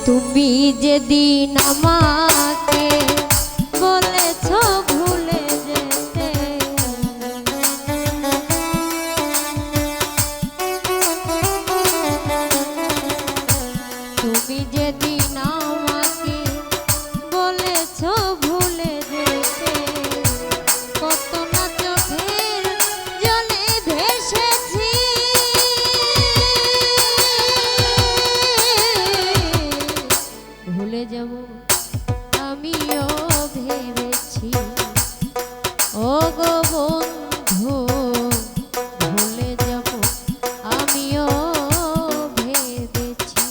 তুমি যেদিন আমাকে বলেছ ভুলে যেতে, তুমি যেদিন আমাকে বলেছ ভুলে যেতে, কত না চোখের জলে ভেসেছি, ভুলে যাব আমিও ভেবেছি। ও গো বন্ধু, ভুলে যাব আমিও ভেবেছি।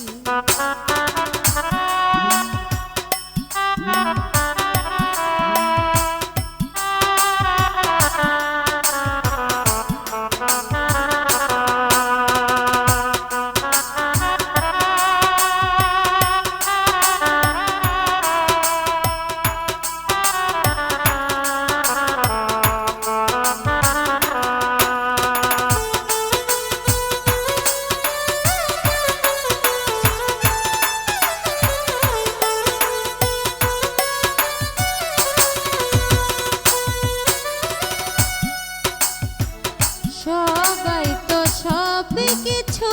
সবাই তো সব কিছু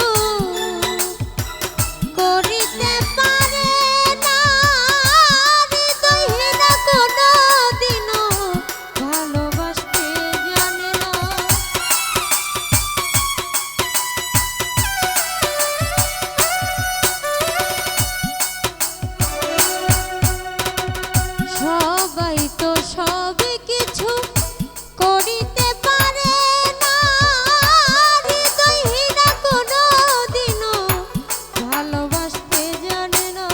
করিতে পারে না, হৃদয়হীনা কোনো দিনও ভালোবাসতে জানে না। সবাই তো সব কিছু করিতে পারে না, হৃদয়হীনা কোনো দিনও ভালোবাসতে জানে না।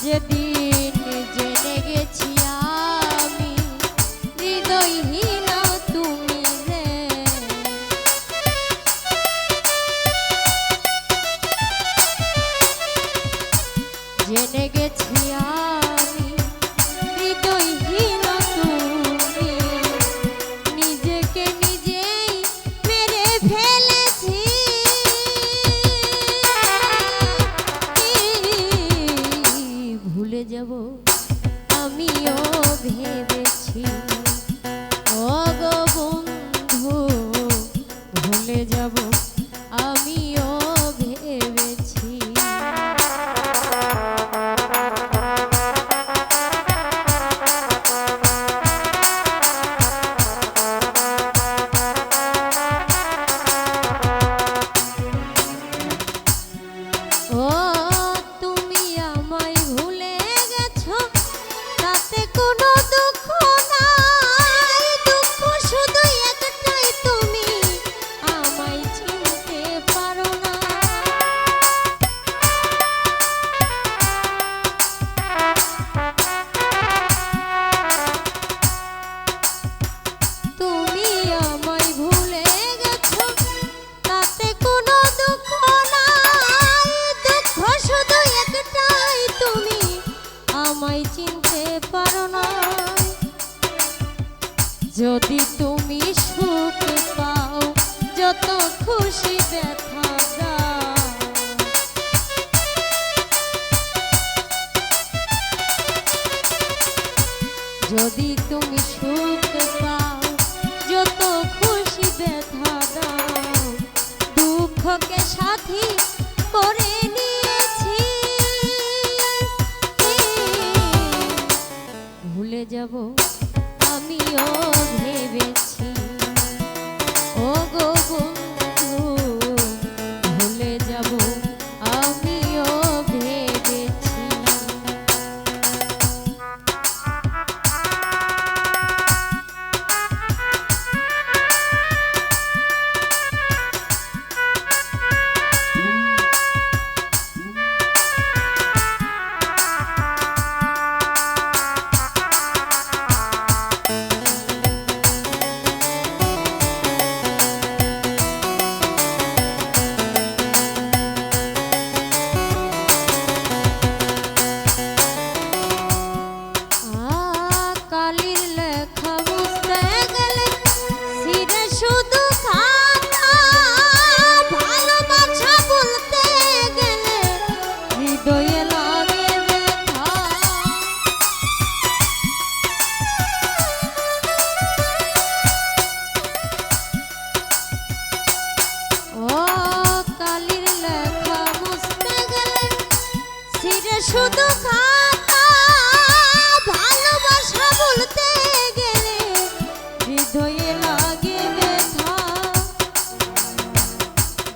যেদিন জেনে গেছি আমি হৃদয়হীনা তুমি রে, জেনে গেছি আমি হৃদয়হীনা তুমি, নিজেকে নিজেই মেরে ফেলেছি। ভুলে যাব আমিও ভেবেছি। ও গো বন্ধু, ভুলে যাব আমিও ভেবেছি। ও তুমি আমায় ভুলে গেছো, তাতে কোনো দুঃখ নাই, দুঃখ শুধু একটাই, তুমি আমায় চিনতে পারো না। তুমি আমায় ভুলে গেছো, তাতে কোনো দুঃখ নাই, দুঃখ শুধু একটাই, তুমি আমায় চিনতে পারো না। যদি তুমি সুখ পাও, যত খুশি ব্যথা দাও, যদি তুমি সুখ পাও, যত খুশি ব্যথা দাও, দুঃখকে সাথী করে নিয়েছি। ভুলে যাব আমিও ভেবেছি। ও গো বন্ধু,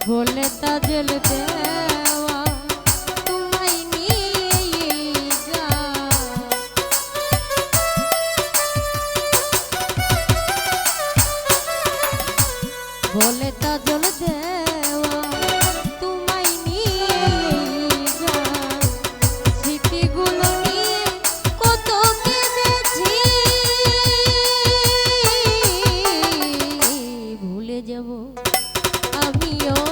বলে তাজল দেওয়া তোমায় নিয়ে যা বলে তাজল দেওয়া তোমায় নিয়ে যা স্মৃতিগুলো নিয়ে কত কেঁদেছি ভুলে যাব আমিও